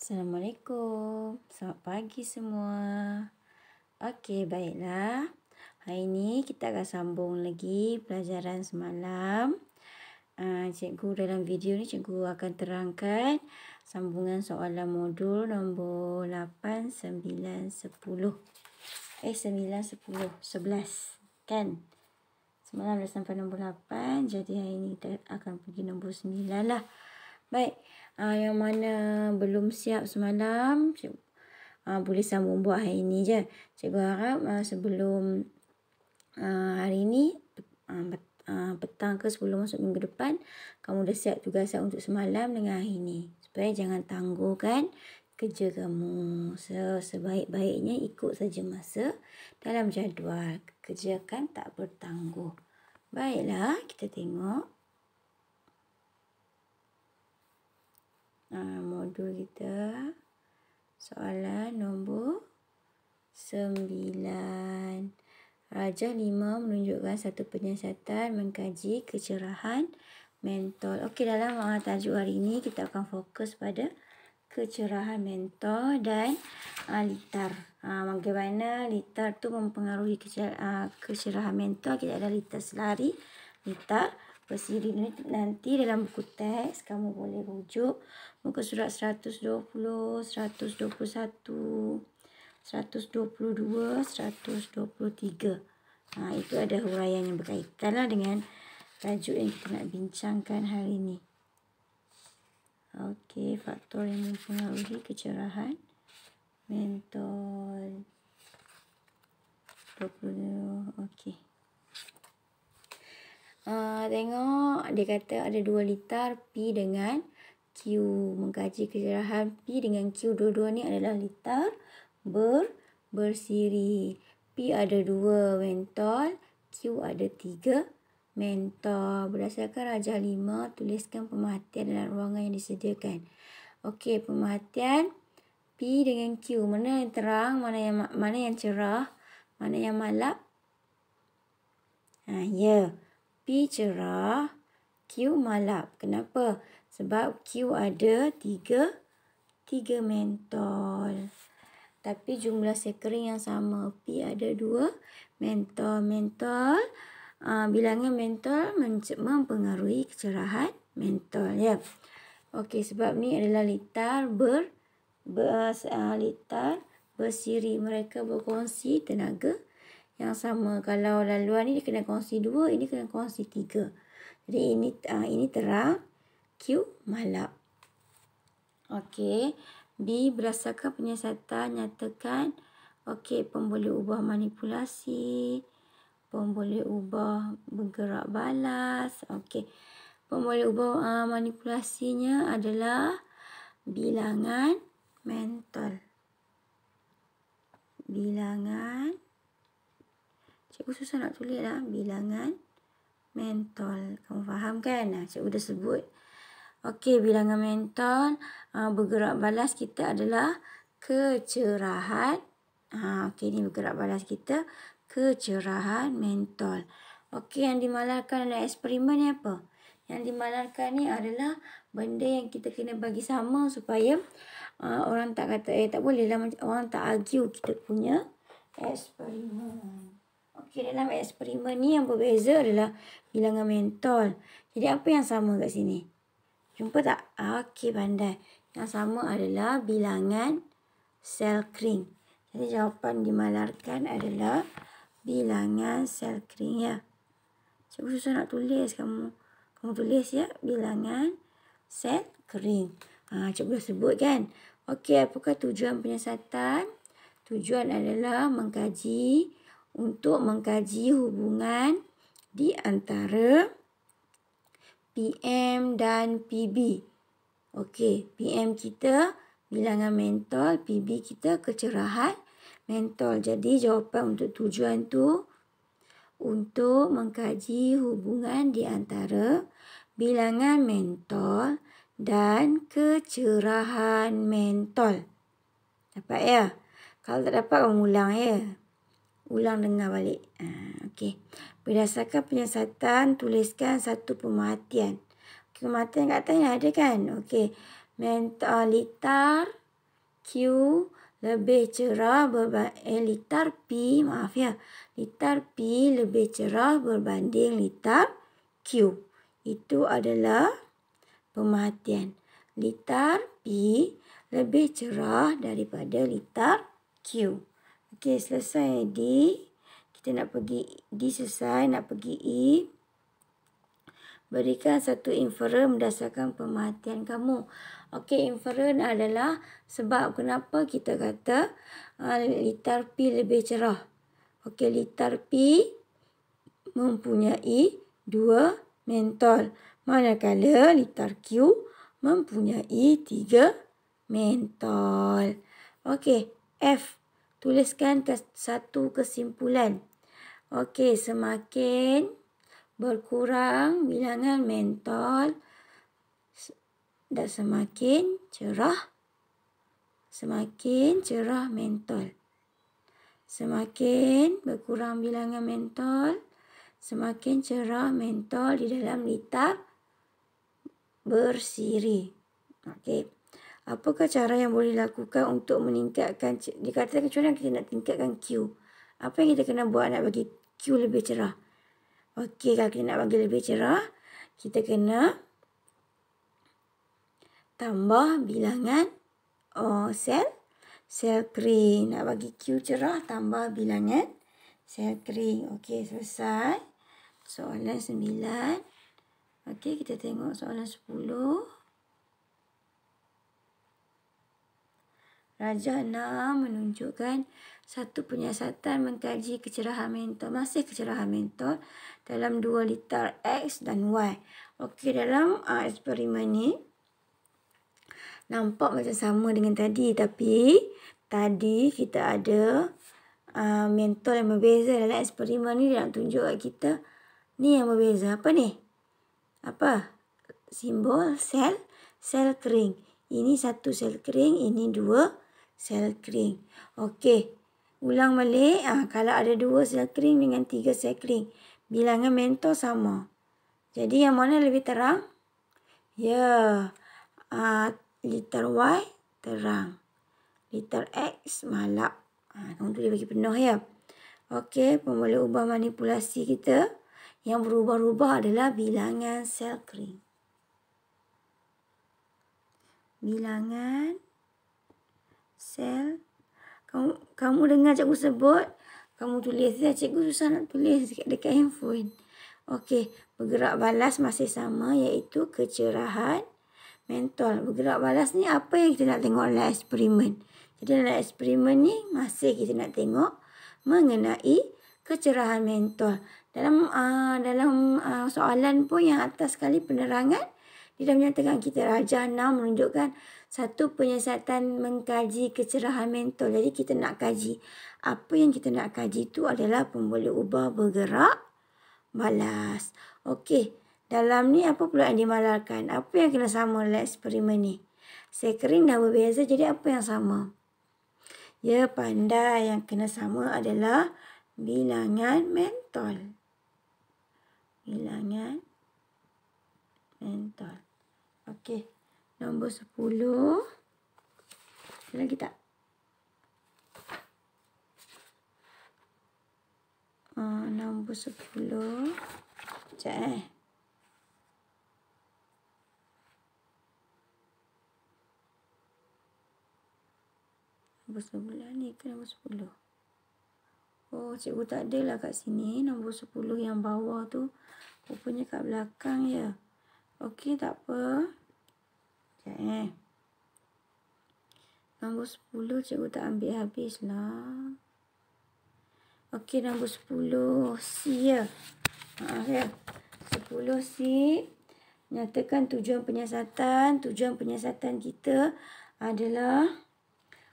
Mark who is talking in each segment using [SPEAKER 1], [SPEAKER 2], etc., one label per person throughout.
[SPEAKER 1] Assalamualaikum. Selamat pagi semua. Okey, baiklah. Hari ini kita akan sambung lagi pelajaran semalam. Cikgu dalam video ni cikgu akan terangkan sambungan soalan modul nombor 8, 9, 10. 9, 10, 11 kan? Semalam dah sampai nombor 8, jadi hari ini kita akan pergi nombor 9 lah. Baik, yang mana belum siap semalam, boleh sambung buat hari ini je. Cikgu harap sebelum hari ini, petang ke sebelum masuk minggu depan, kamu dah siap tugasan untuk semalam dengan hari ini. Supaya jangan tangguhkan kerja kamu. Sebaik-baiknya ikut saja masa dalam jadual. Kerjakan tak bertangguh. Baiklah, kita tengok. Modul kita soalan nombor 9. Rajah 5 menunjukkan satu penyiasatan mengkaji kecerahan mentol. Okey, dalam tajuk hari ini kita akan fokus pada kecerahan mentol dan litar. Bagaimana litar tu mempengaruhi kecerahan mentol. Kita ada litar selari, litar bersiri. Nanti dalam buku teks kamu boleh rujuk muka surat 120, 121, 122, 123. Itu ada huraian yang berkaitan lah dengan tajuk yang kita nak bincangkan hari ini. Okey, faktor yang mempengaruhi kecerahan mentol. 20. Okey. Tengok, dia kata ada dua litar P dengan Q. Mengkaji kecerahan P dengan Q. Dua-dua ni adalah litar bersiri. P ada 2 mentol, Q ada 3 mentol. Berdasarkan rajah 5, tuliskan pemerhatian dalam ruangan yang disediakan. Okey, pemerhatian P dengan Q. Mana yang terang, mana yang cerah, mana yang malap? P cerah, Q malap. Kenapa? Sebab Q ada 3 mentol. Tapi jumlah sekering yang sama. P ada 2 mentol. Bilangan mentol mempengaruhi kecerahan mentol. Ya. Okey, sebab ni adalah litar litar bersiri. Mereka berkongsi tenaga yang sama. Kalau laluan ni dia kena kongsi 2, ini kena kongsi 3. Jadi ini terang, Q malap. Okey, B berdasarkan penyiasatan nyatakan. Okey, pemboleh ubah manipulasi, pemboleh ubah bergerak balas. Okey, pemboleh ubah manipulasinya adalah bilangan mentol. Bilangan, cikgu susah nak tulis lah. Bilangan mentol. Kamu faham kan? Cikgu dah sebut. Okey, bilangan mentol. Bergerak balas kita adalah kecerahan. Okey, ni bergerak balas kita. Kecerahan mentol. Okey, yang dimalarkan dalam eksperimen ni apa? Yang dimalarkan ni adalah benda yang kita kena bagi sama supaya orang tak kata, tak boleh lah, orang tak argue kita punya eksperimen. Okey, dalam eksperimen ni yang berbeza adalah bilangan mentol. Jadi apa yang sama kat sini? Jumpa tak? Okey, pandai. Yang sama adalah bilangan sel kering. Jadi jawapan dimalarkan adalah bilangan sel kering ya. Cikgu susah nak tulis. Kamu tulis ya. Bilangan sel kering. Cikgu dah sebut kan. Okey, apakah tujuan penyiasatan? Tujuan adalah untuk mengkaji hubungan di antara PM dan PB. Okey, PM kita bilangan mentol, PB kita kecerahan mentol. Jadi jawapan untuk tujuan tu untuk mengkaji hubungan di antara bilangan mentol dan kecerahan mentol. Dapat ya? Kalau tak dapat, kamu ulang ya. Ulang dengar balik. Okey. Berdasarkan penyiasatan, tuliskan satu pemerhatian. Pemerhatian kat atas ni ada kan? Okey. Mentol litar Q lebih cerah litar P, maaf ya, litar P lebih cerah berbanding litar Q. Itu adalah pemerhatian. Litar P lebih cerah daripada litar Q. Okey, selesai D. Kita nak pergi D selesai, nak pergi E. Berikan satu inferen berdasarkan pemerhatian kamu. Okey, inferen adalah sebab kenapa kita kata litar P lebih cerah. Okey, litar P mempunyai 2 mentol. Manakala litar Q mempunyai 3 mentol. Okey, F. Tuliskan satu kesimpulan. Okey, semakin berkurang bilangan mentol dan semakin cerah mentol. Semakin berkurang bilangan mentol, semakin cerah mentol di dalam litar bersiri. Okey. Apakah cara yang boleh dilakukan untuk meningkatkan, dikatakan macam mana kita nak tingkatkan Q? Apa yang kita kena buat nak bagi Q lebih cerah? Okey, kalau kita nak bagi lebih cerah, kita kena tambah bilangan sel kering. Nak bagi Q cerah, tambah bilangan sel kering. Okey, selesai. Soalan 9. Okey, kita tengok soalan 10. Rajah 6 menunjukkan satu penyiasatan mengkaji kecerahan mentol. Masih kecerahan mentol dalam 2 litar X dan Y. Okey, dalam eksperimen ni nampak macam sama dengan tadi. Tapi tadi kita ada mentol yang berbeza. Dalam eksperimen ni dia nak tunjuk kat kita ni yang berbeza. Apa ni? Apa? Simbol sel kering. Ini satu sel kering, ini 2 sel kering. Okey. Ulang balik. Kalau ada 2 sel kering dengan 3 sel kering, bilangan mentol sama. Jadi yang mana lebih terang? Ya. Litar Y terang. Litar X malap. Kamu tulis bagi penuh ya. Okey. Boleh ubah manipulasi kita. Yang berubah-ubah adalah bilangan sel kering. Bilangan sel. Kamu dengar cikgu sebut, kamu tulis ya. Cikgu susah nak tulis dekat handphone. Okey, bergerak balas masih sama, iaitu kecerahan mentol. Bergerak balas ni apa yang kita nak tengok dalam eksperimen. Jadi dalam eksperimen ni masih kita nak tengok mengenai kecerahan mentol. Dalam soalan pun yang atas sekali penerangan, dia dah menyatakan kita rajah 6 menunjukkan satu penyiasatan mengkaji kecerahan mentol. Jadi kita nak kaji. Apa yang kita nak kaji itu adalah pemboleh ubah bergerak balas. Okey. Dalam ni apa pula yang dimalarkan? Apa yang kena sama dalam eksperimen ni? Sel kering dah berbeza, jadi apa yang sama? Ya, pandai. Yang kena sama adalah bilangan mentol. Bilangan mentol. Okey. Nombor 10. Lagi tak? Nombor 10. Sekejap Nombor 11 ni ke nombor 10? Oh, cikgu tak ada lah kat sini. Nombor 10 yang bawah tu. Rupanya kat belakang ya. Okey, tak apa. Sekejap Nombor 10 cikgu tak ambil habis lah. Okey, nombor 10 C ya. Maaf ya. 10 C. Nyatakan tujuan penyiasatan. Tujuan penyiasatan kita adalah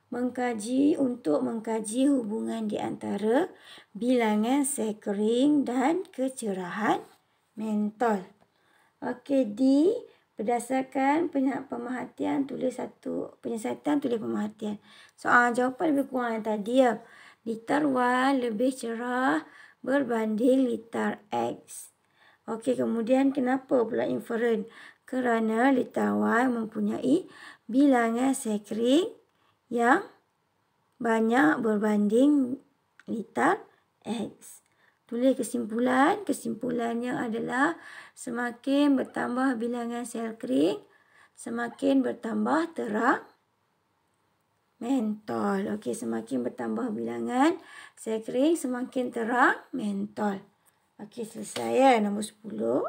[SPEAKER 1] mengkaji hubungan di antara bilangan sel kering dan kecerahan mentol. Okey, D. Berdasarkan pemerhatian, tulis satu penyiasatan, tulis pemerhatian. Jawapan lebih kurang yang tadi ya. Litar Y lebih cerah berbanding litar X. Okey, kemudian kenapa pula inferen? Kerana litar Y mempunyai bilangan sel kering yang banyak berbanding litar X. Tulis kesimpulan. Kesimpulannya adalah semakin bertambah bilangan sel kering, semakin bertambah terang mentol. Okey, semakin bertambah bilangan sel kering, semakin terang mentol. Okey, selesai ya. Nombor 10.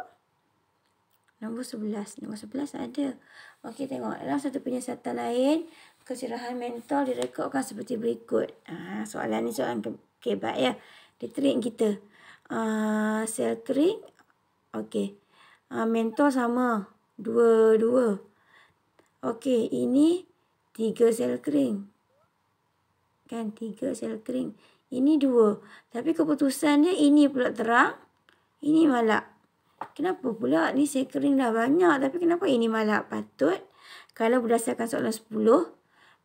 [SPEAKER 1] Nombor 11. Nombor 11 ada. Okey, tengok. Dalam satu penyiasatan lain, kecerahan mentol direkodkan seperti berikut. Soalan ni soalan kebat ya. Dia trik kita. Sel kering. Okey. Mentol sama. 2. Okey, ini 3 sel kering. Kan 3 sel kering. Ini 2. Tapi keputusan dia ini pula terang. Ini malap. Kenapa pula ni sel kering dah banyak tapi kenapa ini malap? Patut kalau berdasarkan soalan 10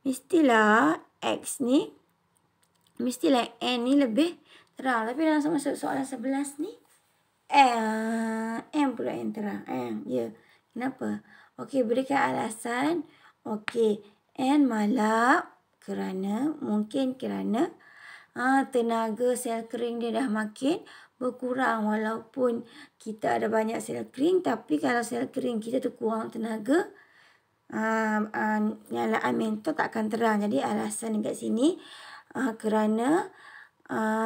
[SPEAKER 1] mestilah X ni, mestilah N ni lebih terang. Tapi dalam soalan 11 ni M pula yang terang. Ya. Kenapa? Okey, berikan alasan. Okey, N malap mungkin kerana tenaga sel kering dia dah makin berkurang. Walaupun kita ada banyak sel kering, tapi kalau sel kering kita tu kurang tenaga, nyalaan mentol tak akan terang. Jadi alasan dekat sini kerana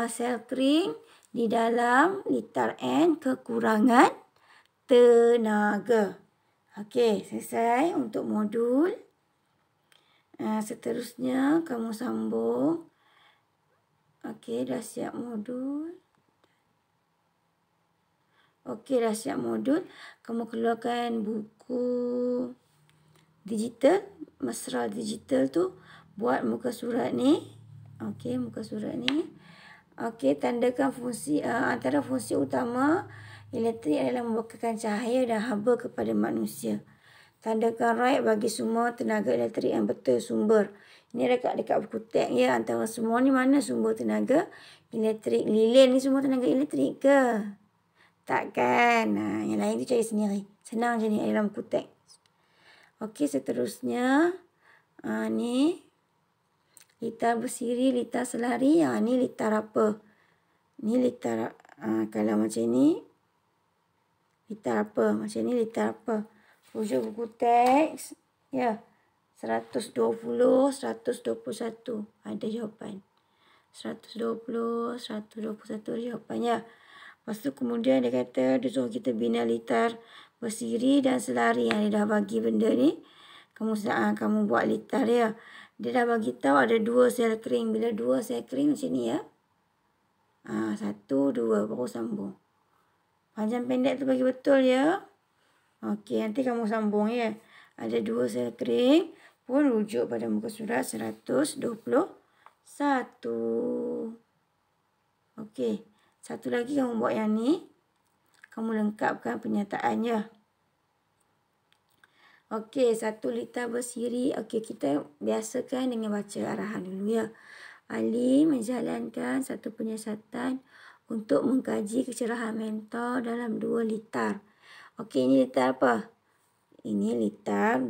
[SPEAKER 1] sel kering di dalam litar N kekurangan tenaga. Okey, selesai untuk modul. Seterusnya kamu sambung. Okey, dah siap modul. Okey, dah siap modul. Kamu keluarkan buku digital, mesra digital tu. Buat muka surat ni. Okey, muka surat ni. Okey, tandakan fungsi antara fungsi utama elektrik adalah membekalkan cahaya dan haba kepada manusia. Tandakan right bagi semua tenaga elektrik yang betul sumber. Ini dekat buku teks ya. Antara semua ni mana sumber tenaga elektrik? Lilin ni sumber tenaga elektrik ke? Takkan. Yang lain tu cari sendiri. Senang je ni dalam buku teks. Okey, seterusnya. Ni. Litar bersiri, litar selari. Ni litar apa? Ni litar. Kalau macam ni. Litar apa? Macam ni litar apa? Rujuk buku teks. Ya. 120, 121. Ada jawapan. 120, 121 jawapannya. Lepas tu kemudian dia kata dia suruh kita bina litar bersiri dan selari. Yang dia dah bagi benda ni. Kamu buat litar dia. Dia dah bagi tahu ada 2 sel kering. Bila 2 sel kering macam ni ya. 1, 2 baru sambung. Panjang pendek tu bagi betul ya. Okey, nanti kamu sambung ya. Ada 2 sel kering. Pun rujuk pada muka surat 121. Okey. Satu lagi kamu buat yang ni. Kamu lengkapkan penyataannya. Okey, 1 litar bersiri. Okey, kita biasakan dengan baca arahan dulu ya. Ali menjalankan satu penyiasatan untuk mengkaji kecerahan mentol dalam 2 litar. Okey, ini litar apa? Ini litar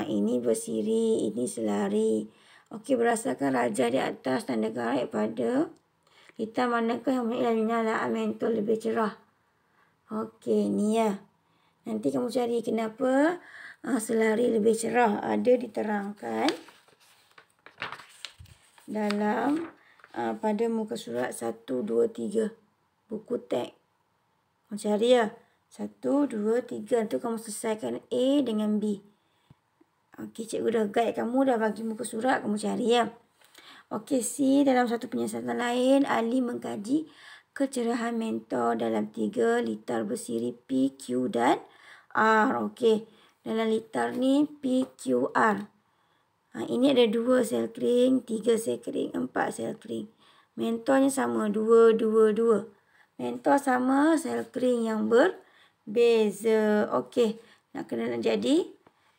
[SPEAKER 1] ini bersiri, ini selari. Okey, berdasarkan raja di atas tanda garis pada litar manakah yang memiliki nyalaan mentol lebih cerah. Okey, ni ya. Nanti kamu cari kenapa selari lebih cerah. Ada diterangkan dalam pada muka surat 1, 2, 3. Buku teks. Kamu cari ya. 1, 2, 3. Tu kamu selesaikan A dengan B. Okey, cikgu dah guide kamu, dah bagi muka surat. Kamu cari ya. Okey, C. Dalam satu penyiasatan lain, Ali mengkaji kecerahan mentol dalam 3 litar bersiri P, Q dan R. Okey. Dalam litar ni P, Q, R. Ini ada 2 sel kering, 3 sel kering, 4 sel kering. Mentolnya sama, 2, 2, 2. Mentol sama sel kering yang berbeza. Okey. Nak jadi,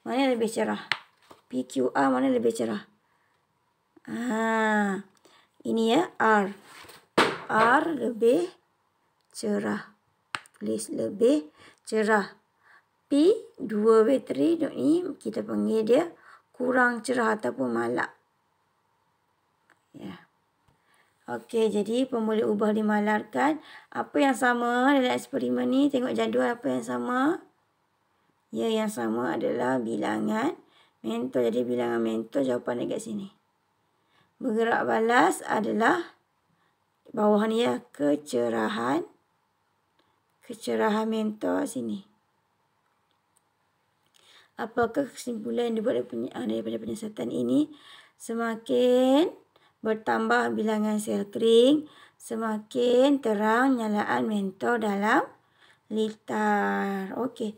[SPEAKER 1] mana lebih cerah? PQR mana lebih cerah? Ini ya, R. R lebih cerah. Tulis lebih cerah. P, 2 bateri ni kita panggil dia kurang cerah ataupun malap. Ya. Okey, jadi pemboleh ubah dimalarkan. Apa yang sama dalam eksperimen ni? Tengok jadual apa yang sama. Ya, yang sama adalah bilangan mentol. Jadi bilangan mentol jawapan dekat sini. Bergerak balas adalah bawah ni ya, kecerahan mentol sini. Apakah kesimpulan yang dibuat daripada penyiasatan ini? Semakin bertambah bilangan sel kering, semakin terang nyalaan mentol dalam litar. Okey,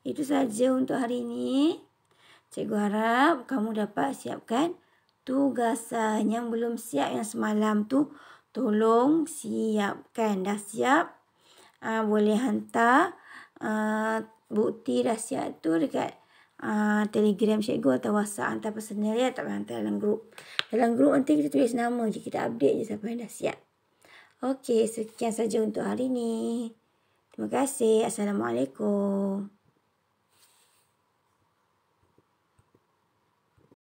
[SPEAKER 1] itu saja untuk hari ini. Cikgu harap kamu dapat siapkan tugasan. Yang belum siap yang semalam tu, tolong siapkan. Dah siap? Boleh hantar bukti dah siap tu dekat Telegram cikgu atau WhatsApp, hantar personal ya, tak payah hantar dalam grup. Dalam grup nanti kita tulis nama je, kita update je siapa yang dah siap. Okey, sekian saja untuk hari ini. Terima kasih. Assalamualaikum.